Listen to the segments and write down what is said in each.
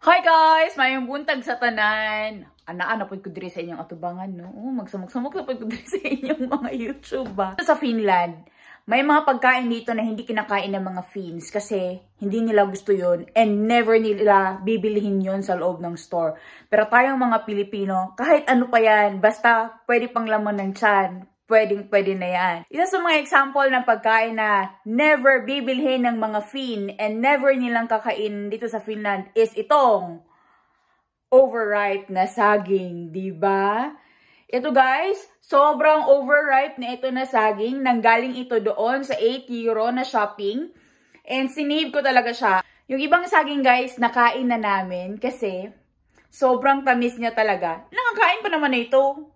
Hi guys! Mayong buntag sa tanan. Ana-ana po ko diri sa inyong atubangan, no? Magsamok-samok na po ko diri sa inyong mga YouTube, ba? Sa Finland, may mga pagkain dito na hindi kinakain ng mga Finns kasi hindi nila gusto yun and never nila bibilihin yun sa loob ng store. Pero tayong mga Pilipino, kahit ano pa yan, basta pwede pang laman ng tiyan, pwede na yan. Isa sa mga example ng pagkain na never bibilhin ng mga Finn and never nilang kakain dito sa Finland is itong overripe na saging, diba? Ito guys, sobrang overripe na ito na saging. Nanggaling ito doon sa 8 euro na shopping. And sinave ko talaga siya. Yung ibang saging guys, nakain na namin kasi sobrang tamis niya talaga. Nakakain pa naman na ito.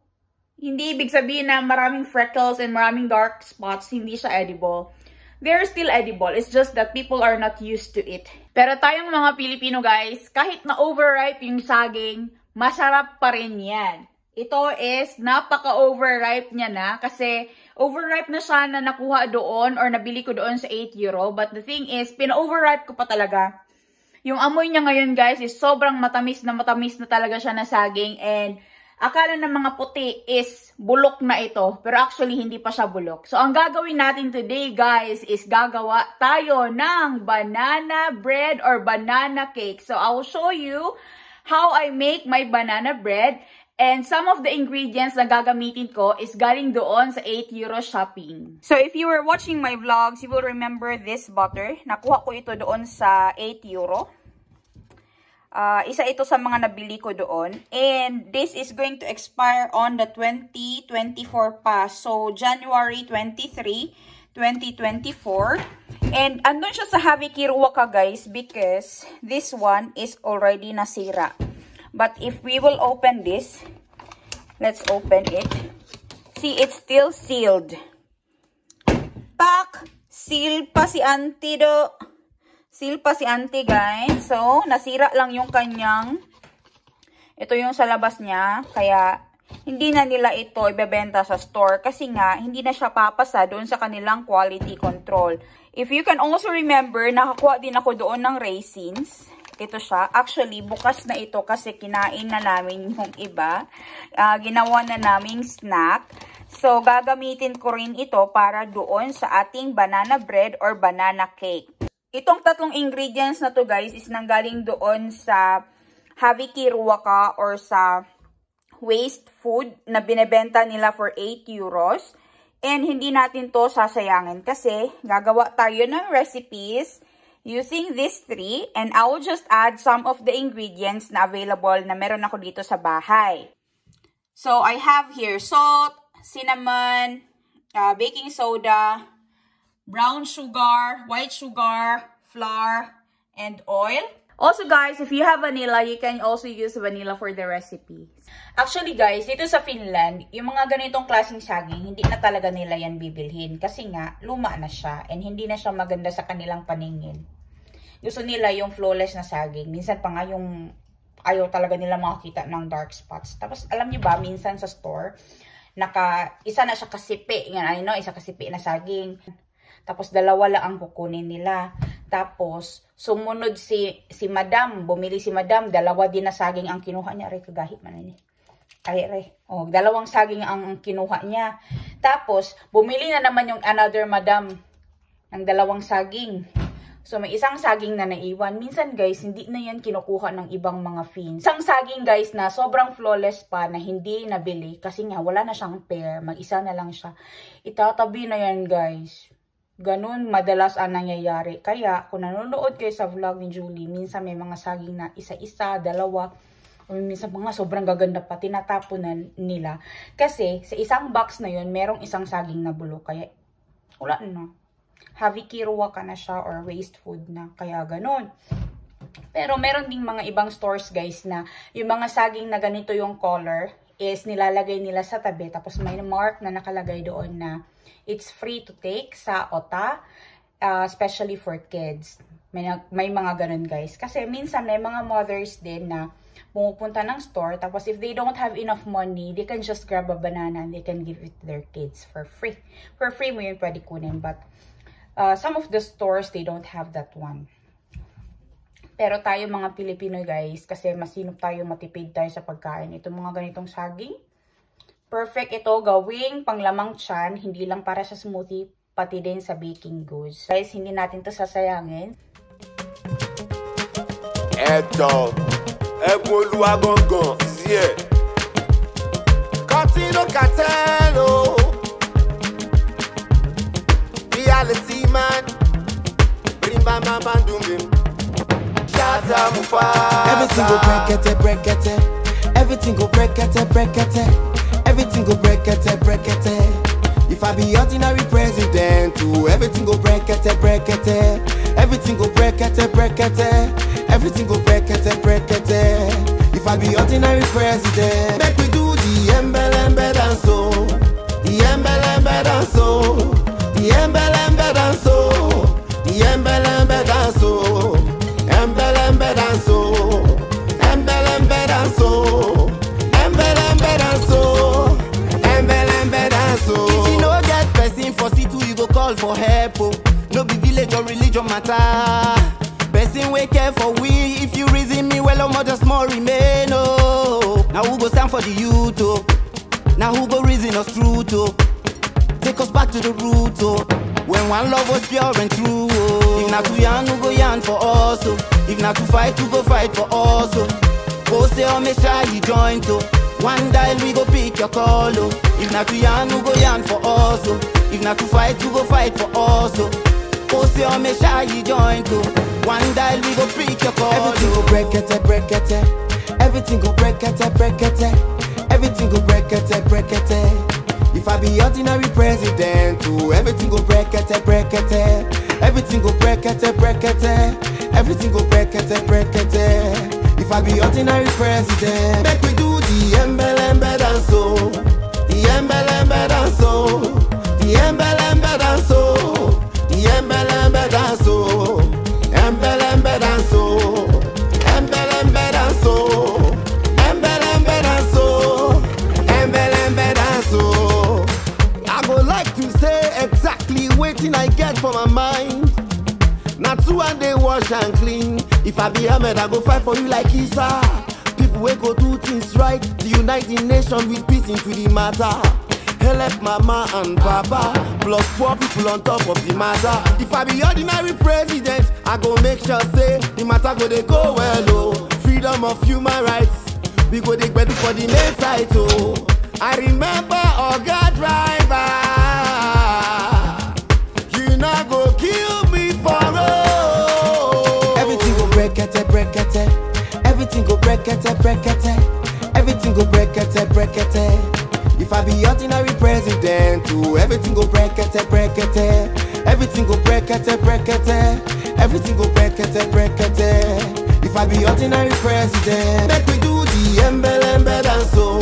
Hindi ibig sabihin na maraming freckles and maraming dark spots, hindi siya edible. They're still edible. It's just that people are not used to it. Pero tayong mga Pilipino guys, kahit na overripe yung saging, masarap pa rin yan. Ito is napaka-overripe niya na kasi overripe na siya na nakuha doon or nabili ko doon sa 8 euro. But the thing is, pina-overripe ko pa talaga. Yung amoy niya ngayon guys is sobrang matamis na talaga siya na saging and akala ng mga puti is bulok na ito, pero actually hindi pa siya bulok. So, ang gagawin natin today, guys, is gagawa tayo ng banana bread or banana cake. So, I will show you how I make my banana bread. And some of the ingredients na gagamitin ko is galing doon sa 8 euro shopping. So, if you were watching my vlogs, you will remember this butter. Nakuha ko ito doon sa 8 euro. Isa ito sa mga nabili ko doon. And this is going to expire on the 2024 pa. So, January 23, 2024. And andun siya sa Havikiruwaka guys because this one is already nasira. But if we will open this, let's open it. See, it's still sealed. Pak! Seal pa si auntie do. Seal pa si auntie guys. So, nasira lang yung kanyang, ito yung sa labas niya. Kaya, hindi na nila ito ibebenta sa store. Kasi nga, hindi na siya papasa doon sa kanilang quality control. If you can also remember, nakakuha din ako doon ng raisins. Ito siya. Actually, bukas na ito kasi kinain na namin yung iba. Ginawa na naming snack. So, gagamitin ko rin ito para doon sa ating banana bread or banana cake. Itong tatlong ingredients na to guys is nanggaling doon sa Havikiruwaka or sa waste food na binebenta nila for 8 euros. And hindi natin to sasayangin kasi gagawa tayo ng recipes using these three. And I will just add some of the ingredients na available na meron ako dito sa bahay. So I have here salt, cinnamon, baking soda, brown sugar, white sugar, flour, and oil. Also guys, if you have vanilla, you can also use vanilla for the recipe. Actually guys, dito sa Finland, yung mga ganitong klaseng saging, hindi na talaga nila yan bibilhin. Kasi nga, luma na siya and hindi na siya maganda sa kanilang paningin. Gusto nila yung flawless na saging. Minsan pa nga yung ayaw talaga nila makakita ng dark spots. Tapos alam niyo ba, minsan sa store, isa na siya kasipi. Isa kasipi na saging. Tapos dalawa lang ang kukunin nila. Tapos sumunod si madam, bumili si madam, dalawa din na saging ang kinuha niya. Aray, kagahit man ini. Dalawang saging ang kinuha niya. Tapos bumili na naman yung another madam ng dalawang saging. So may isang saging na naiwan. Minsan guys, hindi na yan kinukuha ng ibang mga Finns. Isang saging guys na sobrang flawless pa na hindi nabili kasi nga wala na siyang pair. Mag-isa na lang siya. Itatabi na yan guys. Ganun madalas ang nangyayari. Kaya, kung nanonood kayo sa vlog ni Julie, minsan may mga saging na isa-isa, dalawa, o minsan mga sobrang gaganda pa, tinatapon na nila. Kasi, sa isang box na yun, merong isang saging na bulok. Kaya, wala na. Havikiruwaka na siya or waste food na. Kaya, ganun. Pero, meron ding mga ibang stores, guys, na yung mga saging na ganito yung color is nilalagay nila sa tabi. Tapos, may mark na nakalagay doon na it's free to take sa OTA, especially for kids. May mga ganun guys. Kasi minsan may mga mothers din na pumupunta ng store. Tapos if they don't have enough money, they can just grab a banana and they can give it to their kids for free. For free mo yun pwede kunin. But some of the stores, they don't have that one. Pero tayo mga Pilipino guys, kasi masinop tayo, matipid tayo sa pagkain. Ito mga ganitong saging. Perfect ito gawing panglamang tiyan, hindi lang para sa smoothie, pati din sa baking goods. Guys, hindi natin to sasayangin. Eto, Eboluwa gongon, yeah. Continue Catelo. Reality man, bring my mama doom. Everything go break it. Everything go break it. Everything go break it. If I be ordinary president, too, everything go break it. Everything go break it. Everything go break it. If I be ordinary president, make we do the embele dance, so the embele dance, so the embele dance, so the embele dance, so. Embelembe danso, embelembe danso, embelembe danso, embelembe danso. If you no get person for C2, you go call for help. Oh. No be village or religion matter. Person we care for we. If you reason me well, I'm just more remain. Oh. Now who go stand for the youth? Oh. Now who go reason us true? Oh. Take us back to the root. Oh. When one love was pure and true. Oh. If not to yarn, who go yarn for us. Oh. If not to fight, who go fight for us. Oh. Go say, oh, me shy, you join to. One dial, we go pick your call. Oh. If not to yarn, who go yarn for us. Oh. If not to fight, who go fight for us. Oh. Go say, oh, me shy, you join to. One dial, we go pick your call. Everything go break it. Everything go break it. Everything go break it. If I be ordinary president, too, everything go break it. Everything go break it. Everything go break it. If I be ordinary president, make we do the embele dance, so the embele dance, so the embele dance, so the embele dance, so embele dance, so embele dance, so embele dance, so embele dance, so. I go like to say exactly waiting I get for my mind. Not two and they wash and clean. If I be Ahmed, I go fight for you like Isa. People will go do things right. The United Nations with peace into the matter. Help mama and papa, plus poor people on top of the matter. If I be ordinary president, I go make sure say the matter go they go well. Oh, freedom of human rights. We go they better for the main side. Oh, I remember Oga driver. You not go kill me for road. Everything go break it. Everything go break it. Everything go break it. If I be ordinary president, too, everything go break it. Everything go break it. Everything go break it. If I be ordinary president, make we do the embele dance, so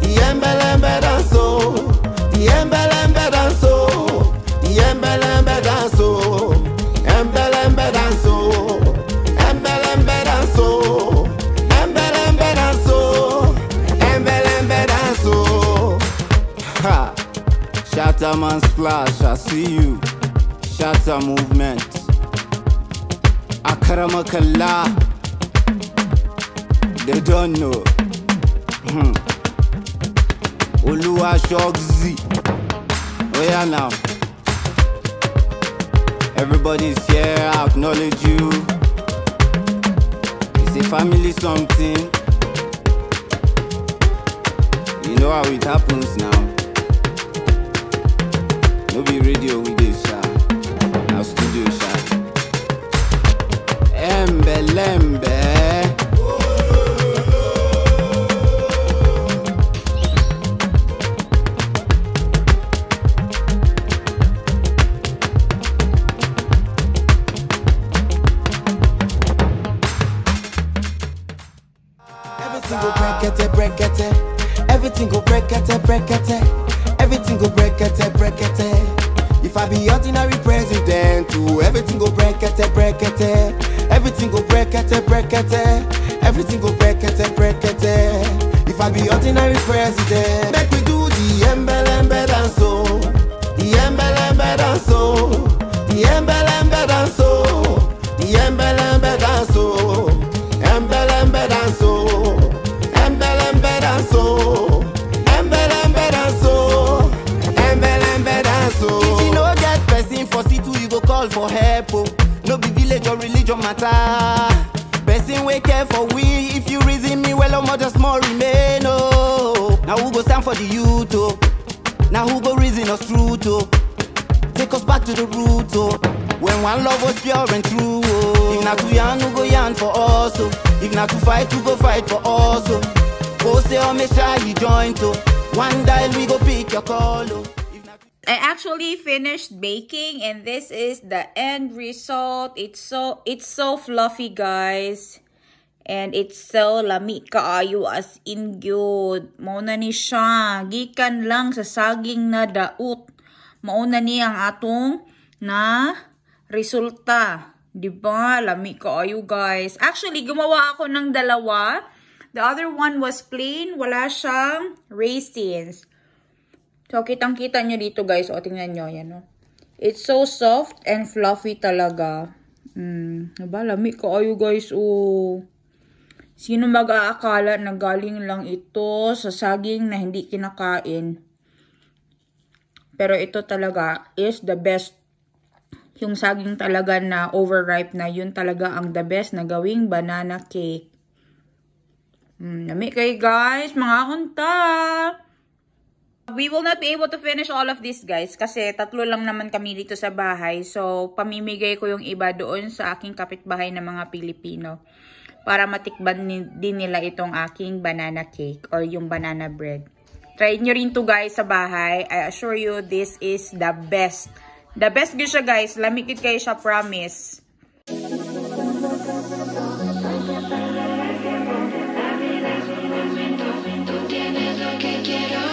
the embele dance, so the embele dance, so the embele dance, so embele dance, so embele dance, so embele dance, so embele dance, so. Ha! Shatter man splash, I see you. Shatter movement. Akaramakallah. They don't know. Oluwa Shogzi. Oh yeah now. Everybody's here, I acknowledge you. It's a family something. You know how it happens now. No be radio with this sha. Now studio sha. Embelembe. Everything go break it. Everything go break it. Everything go break it. If I be ordinary president, too, everything go break it. Everything go break it. Everything go break it. If I be ordinary president, make we do the embele dance, so the embele dance, so the embele dance, so the embele dance, so. lembe danso. Embe lembe danso. Embe lembe danso. Embe lembe danso. If you no get person for C2, you go call for help. Oh. No be village or religion matter. Person we care for we. If you reason me well, I'm just more remain. Oh. Now who go stand for the youth? Oh. Now who go reason us true? Oh. Take us back to the root. Oh. When one love was pure and true. Oh. If not to yarn, we go yarn for us. Oh. If not to fight, we go fight for us. Oh. Go say, oh, make sure you join. Oh. One dial, we go pick your call. Oh. I actually finished baking and this is the end result. It's so fluffy, guys. And it's so lami kaayo as in good. Mauna ni siya. Gikan lang sa saging na daot. Mauna ni ang atong na resulta. Diba? Lami kaayo, guys. Actually, gumawa ako ng dalawa. The other one was plain. Wala siyang raisins. So, kitang-kita nyo dito, guys. O, tingnan nyo. Yan, no? It's so soft and fluffy talaga. Diba? Lami kaayo, guys. Oh. Sino mag-aakala na galing lang ito sa saging na hindi kinakain? Pero ito talaga is the best. Yung saging talaga na overripe na, yun talaga ang the best na gawing banana cake. Lami kayo, guys. Mga kunta. We will not be able to finish all of this, guys, kasi tatlo lang naman kami dito sa bahay. So, pamimigay ko yung iba doon sa aking kapitbahay na mga Pilipino para matikban din nila itong aking banana cake or yung banana bread. Try nyo rin to, guys, sa bahay. I assure you, this is the best. The best good siya, guys. Lamigid kayo siya, promise. Tú tienes lo que quiero.